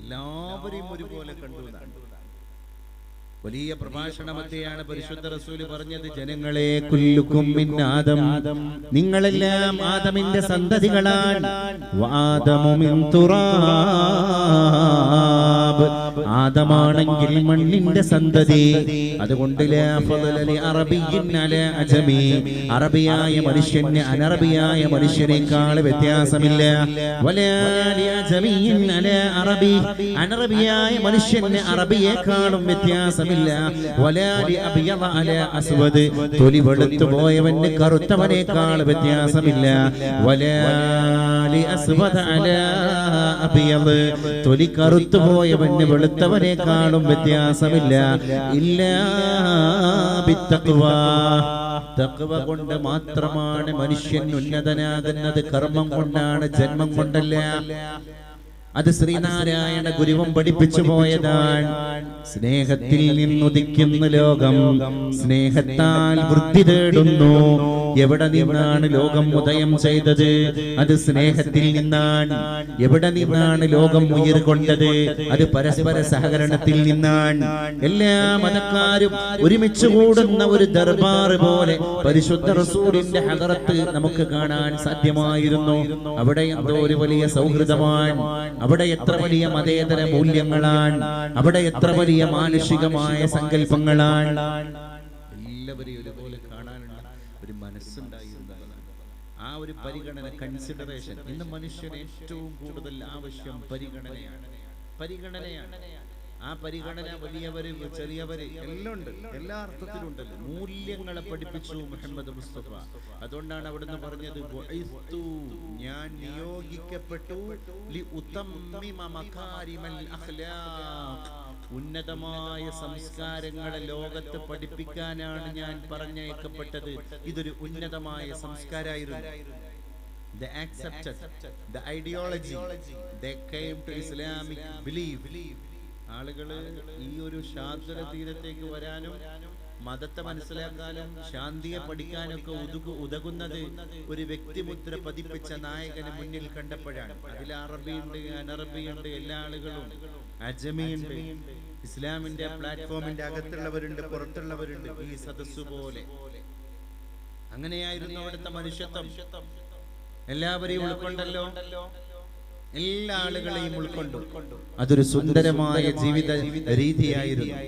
എല്ലാവരെയും ഒരുപോലെ കണ്ടു. വലിയ പ്രഭാഷണമത്തെയാണ് പരിശുദ്ധ റസൂല് പറഞ്ഞത്, ജനങ്ങളെ കുല്ലുക്കും മിൻ ആദം, നിങ്ങളെല്ലാം ആദമിന്റെ സന്തതികളാണ്. വആദമു മിൻ തുറാബ്, ആദമാണെങ്കിൽ മണ്ണിന്റെ സന്തതി. അതുകൊണ്ട് ലാ ഫളല ലി അറബിയ്യിൻ അലാ അജമി, അറബിയായ മനുഷ്യന് അനറബിയായ മനുഷ്യനേക്കാൾ വ്യത്യാസമില്ല. വലാ ലി അജമിയ്യിൻ അലാ അറബി, അനറബിയായ മനുഷ്യന് അറബിയേക്കാളും വ്യത്യാസമില്ല. തൊലി വെളുത്തു പോയവന് കറുത്തവനേക്കാൾ വ്യത്യാസമില്ല. തൊലി കറുത്തു പോയവന് വെളുത്തവനേക്കാളും വ്യത്യാസമില്ല. തഖ്വ കൊണ്ട് മാത്രമാണ് മനുഷ്യൻ ഉന്നതനാകുന്നത്. കർമ്മം കൊണ്ടാണ്, ജന്മം കൊണ്ടല്ല. അത് ശ്രീനാരായണ ഗുരുവും പഠിപ്പിച്ചു പോയതാണ്. സ്നേഹത്തിൽ നിന്നുദിക്കുന്ന ലോകം സ്നേഹത്താൽ വൃദ്ധി തേടുന്നു. എവിടെ നിന്നാണ് ലോകം ഉദയം ചെയ്തത്? അത് സ്നേഹത്തിൽ നിന്നാണ്. എവിടെ നിന്നാണ് ലോകം ഉയർകൊണ്ടത്? അത് പരസ്പര സഹകരണത്തിൽ നിന്നാണ്. എല്ലാ മതക്കാരും ഒരുമിച്ച് കൂടുന്ന ഒരു ദർബാർ പോലെ പരിശുദ്ധ റസൂലിന്റെ ഹദറത്ത് നമുക്ക് കാണാൻ സാധ്യമായിരുന്നു. അവിടെ എന്തോ ഒരു വലിയ സൗഹൃദമാണ്. അവിടെ എത്ര വലിയ മതേതര മൂല്യങ്ങളാണ്. അവിടെ എത്ര വലിയ മാനുഷികമായ സങ്കല്പങ്ങളാണ്. എല്ലാവരെയും ഒരുപോലെ കാണാനുള്ള ഒരു മനസ്സുണ്ടായിരുന്നതാണ്. ആ ഒരു പരിഗണന, കൺസിഡറേഷൻ. ഇന്ന് മനുഷ്യന് ഏറ്റവും കൂടുതൽ ആവശ്യം പരിഗണനയാണ്. ആ പരിഗണന വലിയവര് ചെറിയവര് എല്ലാം ഉണ്ട്, എല്ലാ അർത്ഥത്തിലും ഉണ്ടല്ലോ. മൂല്യങ്ങളെ പഠിപ്പിച്ചു മുഹമ്മദ് മുസ്തഫ. അതുകൊണ്ടാണ് അവിടുന്ന് പറഞ്ഞത്, ഞാൻ നിയോഗിക്കപ്പെട്ടു ഉന്നതമായ സംസ്കാരങ്ങളെ ലോകത്ത് പഠിപ്പിക്കാനാണ് ഞാൻ പറഞ്ഞയക്കപ്പെട്ടത്. ഇതൊരു ഉന്നതമായ സംസ്കാരമായിരുന്നു. They accepted the ideology. They came to Islamic belief. ആളുകള് ഈ ഒരു ശാന്തര തീരത്തേക്ക് വരാനും മതത്തെ മനസ്സിലാക്കാനും ശാന്തിയെ പഠിക്കാനൊക്കെ ഉതകുന്നത് ഒരു വ്യക്തിമുദ്ര പതിപ്പിച്ച നായകനെ മുന്നിൽ കണ്ടപ്പോഴാണ്. അതിൽ അറബിയുണ്ട്, അനറബിയുണ്ട്, എല്ലാ ആളുകളും, അജമിയുണ്ട്. ഇസ്ലാമിന്റെ പ്ലാറ്റ്ഫോമിന്റെ അകത്തുള്ളവരുണ്ട്, പുറത്തുള്ളവരുണ്ട്. ഈ സദസ്സു പോലെ അങ്ങനെയായിരുന്നു അവിടുത്തെ മനുഷ്യത്വം. എല്ലാവരെയും ഉൾക്കൊണ്ടല്ലോ, എല്ലാ ആളുകളെയും ഉൾക്കൊണ്ടു. അതൊരു സുന്ദരമായ ജീവിത രീതിയായിരുന്നു.